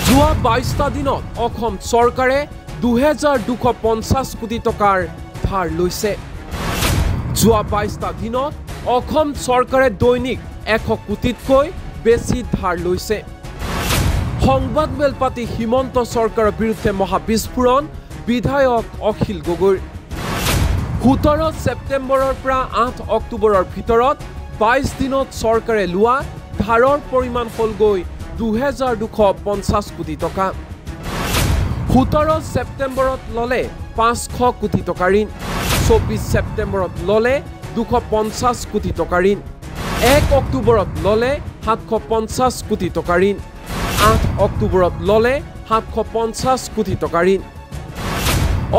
যোৱা 22টা দিনত অসম চৰকাৰে 2250 কোটি টকাৰ ধাৰ লৈছে। যোৱা 22টা দিনত অসম চৰকাৰে দৈনিক 100 কোটিতকৈ বেছি ধাৰ লৈছে। সংবাদমেল পাতি হিমন্ত চৰকাৰৰ বিৰুদ্ধে মহাবিস্ফোৰণ বিধায়ক অখিল গগৈৰ। 17 ছেপ্টেম্বৰৰ পৰা 8 অক্টোবৰৰ ভিতৰত 22 দিনত চৰকাৰে লোৱা ধাৰৰ পৰিমাণ হ'লগৈ 2250 কোটি টকা। 17 ছেপ্টেম্বৰত ল'লে 500 কোটি টকা ঋণ, 24 ছেপ্টেম্বৰত ল'লে 250 কোটি টকা ঋণ, 1 অক্টোবৰত ল'লে 750 কোটি টকা ঋণ, 8 অক্টোবৰত ল'লে 750 কোটি টকা ঋণ।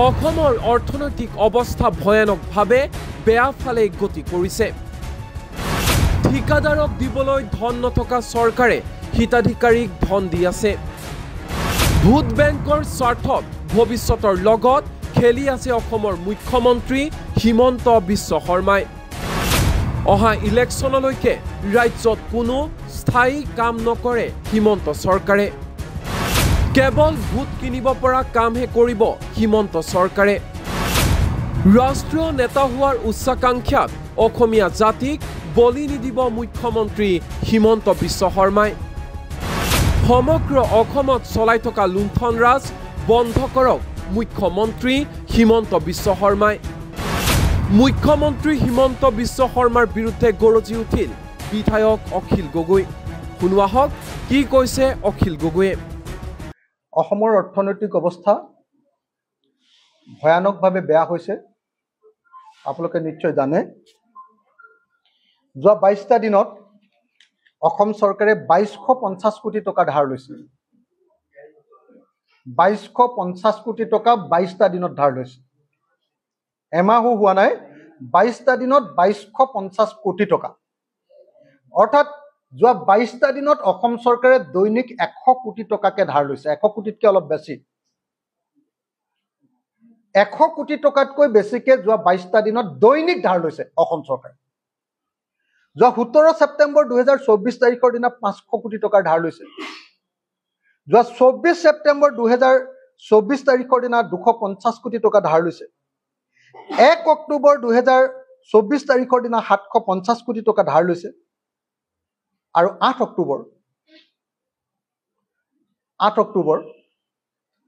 অসমৰ অৰ্থনৈতিক অৱস্থা ভয়ানকভাৱে বেয়া ফালে গতি কৰিছে। ঠিকাদাৰক দিবলৈ ধন নথকা চৰকাৰে হিতাধিকাৰীক ধন দি আছে। ভোট বেংকৰ স্বাৰ্থত ভৱিষ্যতৰ লগত খেলি আছে অসমৰ মুখ্যমন্ত্ৰী হিমন্ত বিশ্ব শৰ্মাই। অহা ইলেকশ্যনলৈকে ৰাজ্যত কোনো স্থায়ী কাম নকৰে হিমন্ত চৰকাৰে। কেৱল ভোট কিনিব পৰা কামহে কৰিব হিমন্ত চৰকাৰে। ৰাষ্ট্ৰীয় নেতা হোৱাৰ উচ্চাকাংক্ষাত অসমীয়া জাতিক বলি নিদিব মুখ্যমন্ত্ৰী হিমন্ত বিশ্ব শৰ্মাই। সমগ্ৰ অসমত চলাই থকা লুণ্ঠন ৰাজ বন্ধ কৰক মুখ্যমন্ত্ৰী হিমন্ত বিশ্ব শৰ্মাই। মুখ্যমন্ত্ৰী হিমন্ত বিশ্ব শৰ্মাৰ বিৰুদ্ধে গৰজি উঠিল বিধায়ক অখিল গগৈ। শুনোৱা হওক কি কৈছে অখিল গগৈয়ে। অসমৰ অৰ্থনৈতিক অৱস্থা ভয়ানকভাৱে বেয়া হৈছে, আপোনালোকে নিশ্চয় জানে। যোৱা 22টা দিনত অসম চৰকাৰে 2250 কোটি টকা ধাৰ লৈছে। 2250 কোটি টকা 22টা দিনত ধাৰ লৈছে। এমাহো হোৱা নাই, 22টা দিনত 2250 কোটি টকা। অৰ্থাৎ যোৱা 22টা দিনত অসম চৰকাৰে দৈনিক 100 কোটি টকাকে ধাৰ লৈছে। 100 কোটিতকৈ অলপ বেছি। 100 কোটি টকাতকৈ বেছিকে যোৱা 22টা দিনত দৈনিক ধাৰ লৈছে অসম চৰকাৰে। যোৱা 17 ছেপ্টেম্বৰ 2024 তাৰিখৰ দিনা 500 কোটি টকাৰ ধাৰ লৈছে। যোৱা 24 ছেপ্টেম্বৰ 2024 তাৰিখৰ দিনা 250 কোটি টকা ধাৰ লৈছে। 1 অক্টোবৰ 2024 তাৰিখৰ দিনা 750 কোটি টকা ধাৰ লৈছে। আৰু 8 অক্টোবৰ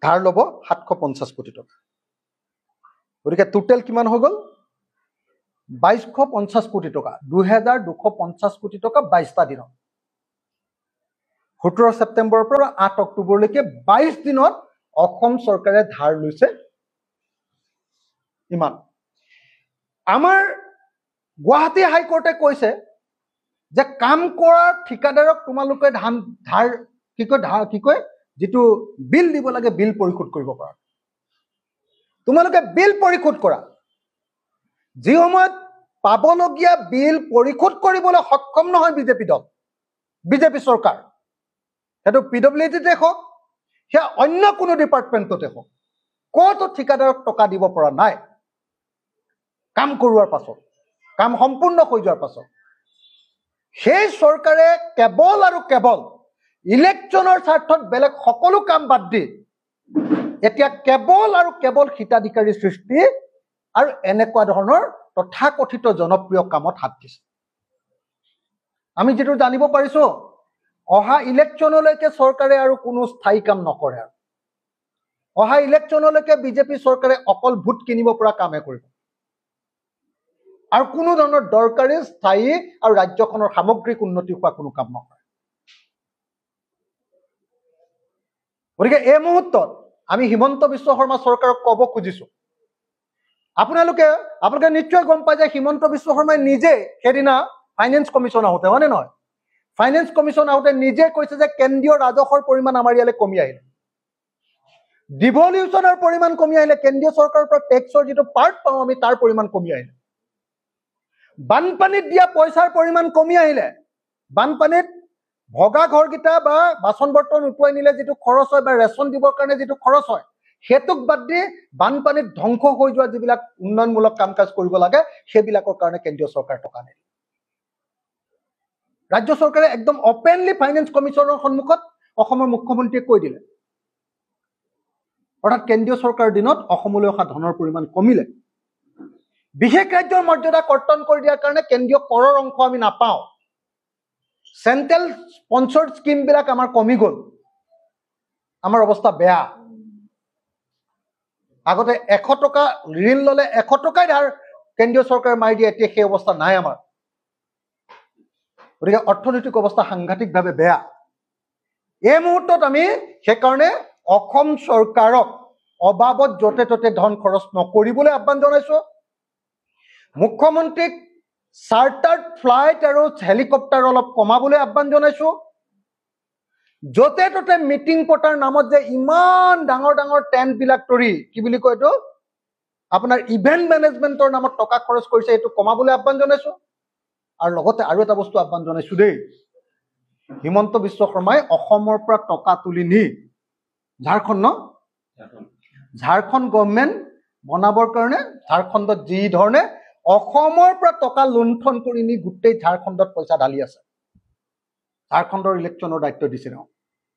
ধাৰ ল'ব 750 কোটি টকা। গতিকে টোটেল কিমান হৈ গ'ল? 2250 কোটি টকা, 2250 কোটি টকা 22টা দিনত। 17 ছেপ্টেম্বৰৰ পৰা 8 অক্টোবৰলৈকে 22 দিনত অসম চৰকাৰে ধাৰ লৈছে ইমান। আমাৰ গুৱাহাটী হাইকোৰ্টে কৈছে যে কাম কৰা ঠিকাদাৰক তোমালোকে যিটো বিল দিব লাগে বিল পৰিশোধ কৰিব পৰা। তোমালোকে বিল পৰিশোধ কৰা। যি সময়ত পাবলগীয়া বিল পৰিশোধ কৰিবলৈ সক্ষম নহয় বিজেপি চৰকাৰ, সেইটো PWDতে হওক, সেয়া অন্য কোনো ডিপাৰ্টমেণ্টতে হওক, ক'তো ঠিকাদাৰক টকা দিব পৰা নাই। কাম কৰোৱাৰ পাছত, কাম সম্পূৰ্ণ হৈ যোৱাৰ পাছত সেই চৰকাৰে কেৱল আৰু কেৱল ইলেকশ্যনৰ স্বাৰ্থত বেলেগ সকলো কাম বাদ দি এতিয়া কেৱল আৰু কেৱল হিতাধিকাৰী সৃষ্টি আৰু এনেকুৱা ধৰণৰ তথাকথিত জনপ্ৰিয় কামত হাত দিছে। আমি যেটো জানিব পাৰিছো, অহা ইলেকশ্যনলৈকে চৰকাৰে আৰু কোনো স্থায়ী কাম নকৰে। অহা ইলেকশ্যনলৈকে বিজেপি চৰকাৰে অকল ভোট কিনিব পৰা কামে কৰিব আৰু কোনো ধৰণৰ দৰকাৰী স্থায়ী আৰু ৰাজ্যখনৰ সামগ্ৰিক উন্নতি হোৱা কোনো কাম নকৰে। গতিকে এই মুহূৰ্তত আমি হিমন্ত বিশ্ব শৰ্মা চৰকাৰক ক'ব খুজিছো, আপোনালোকে নিশ্চয় গম পায় যে হিমন্ত বিশ্ব শৰ্মাই নিজে সেইদিনা ফাইনেন্স কমিশ্যন আহোঁতে, হয়নে নহয়, ফাইনেন্স কমিশ্যন আহোঁতে নিজে কৈছে যে কেন্দ্ৰীয় ৰাজহৰ পৰিমাণ আমাৰ ইয়ালৈ কমি আহিলে, ডিভলিউচনৰ পৰিমাণ কমি আহিলে, কেন্দ্ৰীয় চৰকাৰৰ পৰা টেক্সৰ যিটো পাৰ্ট পাওঁ আমি তাৰ পৰিমাণ কমি আহিলে, বানপানীত দিয়া পইচাৰ পৰিমাণ কমি আহিলে। বানপানীত ভগা ঘৰকেইটা বা বাচন বৰ্তন উটুৱাই নিলে যিটো খৰচ হয় বা ৰেচন দিবৰ কাৰণে যিটো খৰচ হয়, সেইটোক বাদ দি বানপানীত ধ্বংস হৈ যোৱা যিবিলাক উন্নয়নমূলক কাম কাজ কৰিব লাগে সেইবিলাকৰ কাৰণে কেন্দ্ৰীয় চৰকাৰ টকা নিদিয়ে। ৰাজ্য চৰকাৰে একদম অপেনলি ফাইনেন্স কমিশ্যনৰ সন্মুখত অসমৰ মুখ্যমন্ত্ৰীয়ে কৈ দিলে অৰ্থাৎ কেন্দ্ৰীয় চৰকাৰৰ দিনত অসমলৈ অহা ধনৰ পৰিমাণ কমিলে বিশেষ ৰাজ্যৰ মৰ্যাদা কৰ্তন কৰি দিয়াৰ কাৰণে কেন্দ্ৰীয় কৰৰ অংশ আমি নাপাওঁ চেন্ট্ৰেল স্পন্সৰ্ড স্কিমবিলাক আমাৰ কমি গ'ল আমাৰ অৱস্থা বেয়া আগতে 100 টকা ঋণ ল'লে 100 টকাই ধাৰ কেন্দ্ৰীয় চৰকাৰে মাৰি দিয়ে এতিয়া সেই অৱস্থা নাই আমাৰ গতিকে অৰ্থনৈতিক অৱস্থা সাংঘাতিকভাৱে বেয়া এই মুহূৰ্তত আমি সেইকাৰণে অসম চৰকাৰক অবাবত য'তে ত'তে ধন খৰচ নকৰিবলৈ আহ্বান জনাইছোঁ মুখ্যমন্ত্ৰীক চাৰ্টাৰ্ড ফ্লাইট আৰু হেলিকপ্টাৰ অলপ কমাবলৈ আহ্বান জনাইছোঁ য'তে ত'তে মিটিং পতাৰ নামত যে ইমান ডাঙৰ ডাঙৰ টেণ্টবিলাক তৰি কি বুলি কয় এইটো আপোনাৰ ইভেণ্ট মেনেজমেণ্টৰ নামত টকা খৰচ কৰিছে এইটো কমাবলৈ আহ্বান জনাইছোঁ আৰু লগতে আৰু এটা বস্তু আহ্বান জনাইছোঁ দেই হিমন্ত বিশ্ব শৰ্মাই অসমৰ পৰা টকা তুলি নি ঝাৰখণ্ড গভৰ্ণমেণ্ট বনাবৰ কাৰণে ঝাৰখণ্ডত যি ধৰণে অসমৰ পৰা টকা লুণ্ঠন কৰি নি গোটেই ঝাৰখণ্ডত পইচা ঢালি আছে ঝাৰখণ্ডৰ ইলেকশ্যনৰ দায়িত্ব দিছে ন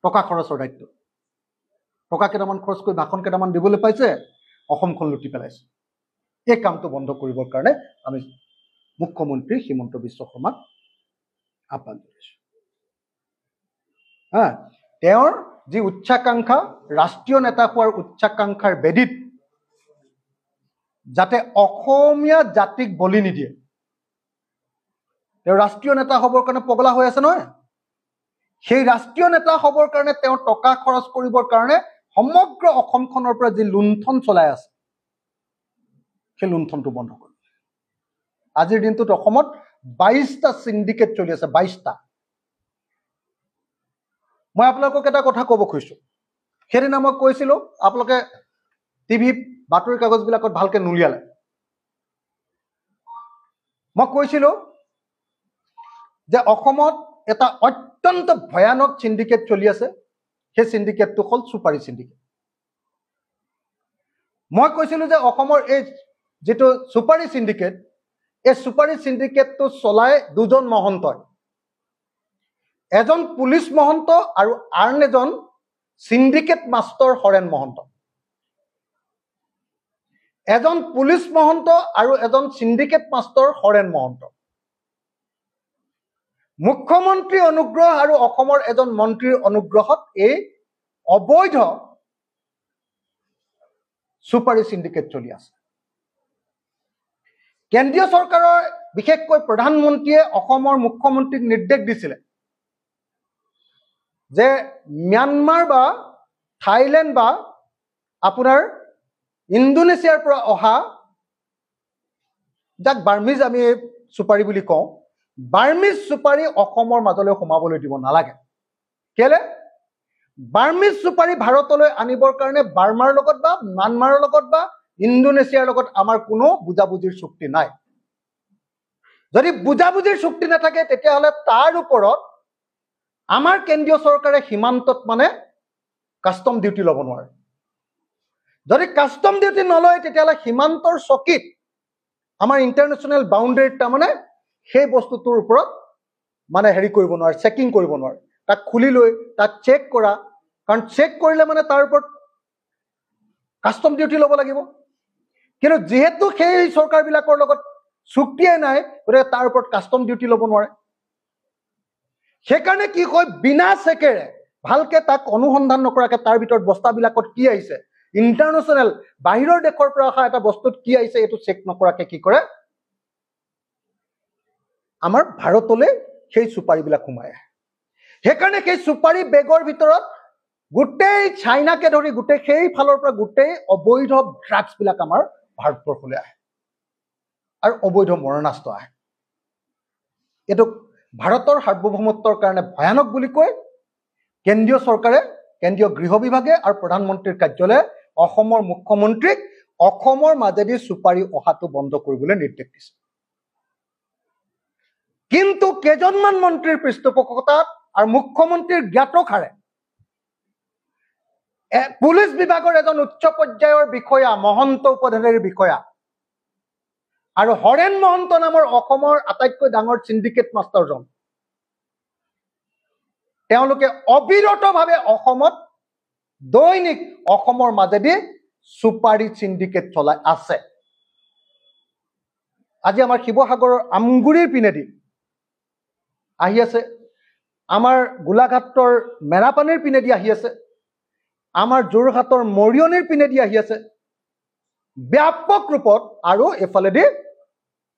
টকা খৰচৰ দায়িত্ব টকা কেইটামান খৰচ কৰি ভাষণ কেইটামান দিবলৈ পাইছে অসমখন লুটি পেলাইছে এই কামটো বন্ধ কৰিবৰ কাৰণে আমি মুখ্যমন্ত্ৰী হিমন্ত বিশ্ব শৰ্মাক আহ্বান জনাইছোঁ তেওঁৰ যি উচ্চাকাংক্ষা ৰাষ্ট্ৰীয় নেতা হোৱাৰ উচ্চাকাংক্ষাৰ বেদিত যাতে অসমীয়া জাতিক বলি নিদিয়ে তেওঁ ৰাষ্ট্ৰীয় নেতা হ'বৰ কাৰণে পগলা হৈ আছে নহয় সেই ৰাষ্ট্ৰীয় নেতা হ'বৰ কাৰণে তেওঁ টকা খৰচ কৰিবৰ কাৰণে সমগ্ৰ অসমখনৰ পৰা যি লুণ্ঠন চলাই আছে সেই লুণ্ঠনটো বন্ধ কৰিব আজিৰ দিনটোত অসমত 22টা সিন্ডিকেট চলি আছে 22টা মই আপোনালোকক এটা কথা ক'ব খুজিছোঁ সেইদিনা মই কৈছিলোঁ আপোনালোকে টিভি বাতৰি কাগজবিলাকত ভালকৈ নুলিয়ালে মই কৈছিলোঁ যে অসমত এটা অত্যন্ত ভয়ানক সিন্ডিকেট চলি আছে সেই সিন্ডিকেটটো হ'ল চুপাৰী সিন্ডিকেট মই কৈছিলোঁ যে অসমৰ এই যেটো সুপাৰী সিন্ডিকেট এই সুপাৰী সিন্ডিকেটটো চলাই দুজন মহন্তই এজন পুলিচ মহন্ত আৰু আন এজন সিন্ডিকেট মাস্টাৰ হৰেন মহন্ত এজন পুলিচ মহন্ত আৰু এজন সিন্ডিকেট মাস্টাৰ হৰেন মহন্ত মুখ্যমন্ত্ৰী অনুগ্ৰহ আৰু অসমৰ এজন মন্ত্ৰীৰ অনুগ্ৰহত এই অবৈধ সুপাৰী সিন্ডিকেট চলি আছে কেন্দ্ৰীয় চৰকাৰৰ বিশেষকৈ প্ৰধানমন্ত্ৰীয়ে অসমৰ মুখ্যমন্ত্ৰীক নিৰ্দেশ দিছিলে যে म्यांमार বা থাইল্যান্ড বা আপোনাৰ ইন্দোনেছিয়াৰ পৰা অহা যাক বাৰ্মিজ আমি সুপাৰী বুলি কওঁ বাৰ্মিজ সুপাৰী অসমৰ মাজলৈ সোমাবলৈ দিব নালাগে কেলে বাৰ্মিজ সুপাৰী ভাৰতলৈ আনিবৰ কাৰণে বাৰ্মাৰ লগত বা म्यांमाৰৰ লগত বা ইন্দোনেছিয়াৰ লগত আমাৰ কোনো বুজাবুজিৰ চুক্তি নাই যদি বুজাবুজিৰ চুক্তি নাথাকে তেতিয়াহ'লে তাৰ ওপৰত আমাৰ কেন্দ্ৰীয় চৰকাৰে সীমান্তত মানে কাস্টম ডিউটি ল'ব নোৱাৰে যদি কাস্টম ডিউটি নলয় তেতিয়াহ'লে সীমান্তৰ চকীত আমাৰ ইণ্টাৰনেশ্যনেল বাউণ্ডাৰীত তাৰমানে সেই বস্তুটোৰ ওপৰত মানে হেৰি কৰিব নোৱাৰে চেকিং কৰিব নোৱাৰে তাক খুলি লৈ তাক চেক কৰা কাৰণ চেক কৰিলে মানে তাৰ ওপৰত কাস্টম ডিউটি ল'ব লাগিব কিন্তু যেহেতু সেই চৰকাৰবিলাকৰ লগত চুক্তিয়ে নাই গতিকে তাৰ ওপৰত কাস্টম ডিউটি ল'ব নোৱাৰে সেইকাৰণে কি হয় বিনা চেকেৰে ভালকে তাক অনুসন্ধান নকৰাকে তাৰ ভিতৰত বস্তাবিলাকত কি আহিছে ইণ্টাৰনেশ্যনেল বাহিৰৰ দেশৰ পৰা অহা এটা বস্তুত কি আহিছে এইটো চেক নকৰাকে কি কৰে আমাৰ ভাৰতলৈ সেই সুপাৰীবিলাক সোমাই আহে সেইকাৰণে সেই সুপাৰী বেগৰ ভিতৰত গোটেই চাইনাকে ধৰি গোটেই সেই ফালৰ পৰা গোটেই অবৈধ ড্ৰাগছবিলাক আমাৰ ভাৰতবৰ্ষলৈ আহে আৰু অবৈধ মৰণাস্ত্ৰ আহে এইটো ভাৰতৰ সাৰ্বভৌমত্বৰ কাৰণে ভয়ানক বুলি কৈ কেন্দ্ৰীয় চৰকাৰে কেন্দ্ৰীয় গৃহ বিভাগে আৰু প্ৰধানমন্ত্ৰীৰ কাৰ্যালয়ে অসমৰ মুখ্যমন্ত্ৰীক অসমৰ মাজেদি সুপাৰী অহাটো বন্ধ কৰিবলৈ নিৰ্দেশ দিছে কিন্তু কেইজনমান মন্ত্ৰীৰ পৃষ্ঠপোষকতাত আৰু মুখ্যমন্ত্ৰীৰ জ্ঞাতসাৰে পুলিচ বিভাগৰ এজন উচ্চ পৰ্যায়ৰ বিষয়া মহন্ত উপধাৰীৰ বিষয়া আৰু হৰেন মহন্ত নামৰ অসমৰ আটাইতকৈ ডাঙৰ সিন্ডিকেট মাষ্টাৰজন তেওঁলোকে অবিৰতভাৱে অসমত দৈনিক অসমৰ মাজেদি সুপাৰী সিন্ডিকেট চলাই আছে। আজি আমাৰ শিৱসাগৰৰ আমগুৰিৰ পিনেদি আহি আছে, আমাৰ গোলাঘাটৰ মেৰাপানীৰ পিনেদি আহি আছে, আমাৰ যোৰহাটৰ মৰিয়নিৰ পিনেদি আহি আছে ব্যাপক ৰূপত, আৰু এফালেদি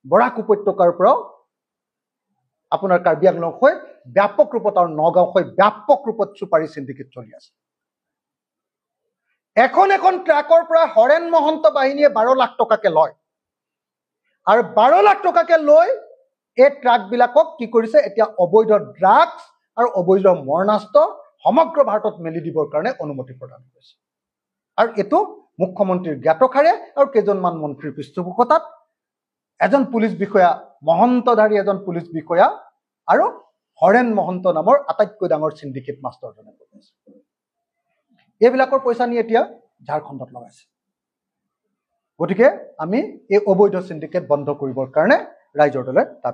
বৰাক উপত্যকাৰ পৰাও আপোনাৰ কাৰ্বি আংলং হৈ ব্যাপক ৰূপত আৰু নগাঁও হৈ ব্যাপক ৰূপত সুপাৰী সিন্ডিকেট চলি আছে। এখন এখন ট্ৰাকৰ পৰা হৰেণ মহন্ত বাহিনীয়ে 12 লাখ টকাকে লয়, আৰু 12 লাখ টকাকে লৈ এই ট্ৰাকবিলাকক কি কৰিছে, এতিয়া অবৈধ ড্ৰাগছ আৰু অবৈধ মৰণাস্ত্ৰ সমগ্ৰ ভাৰতত মেলি দিবৰ কাৰণে অনুমতি প্ৰদান কৰিছে। আৰু এইটো মুখ্যমন্ত্ৰীৰ জ্ঞাতসাৰে আৰু কেইজনমান মন্ত্ৰীৰ পৃষ্ঠপোষকতাত এজন পুলিচ বিষয়া, মহন্তধাৰী এজন পুলিচ বিষয়া আৰু হৰেণ মহন্ত নামৰ আটাইতকৈ ডাঙৰ সিন্ডিকেট মাষ্টাৰজনে কৰিছে। এইবিলাকৰ পইচা নি এতিয়া ঝাৰখণ্ডত লগাইছে। গতিকে আমি এই অবৈধ সিন্ডিকেট বন্ধ কৰিবৰ কাৰণে ৰাইজৰ দলে দাবী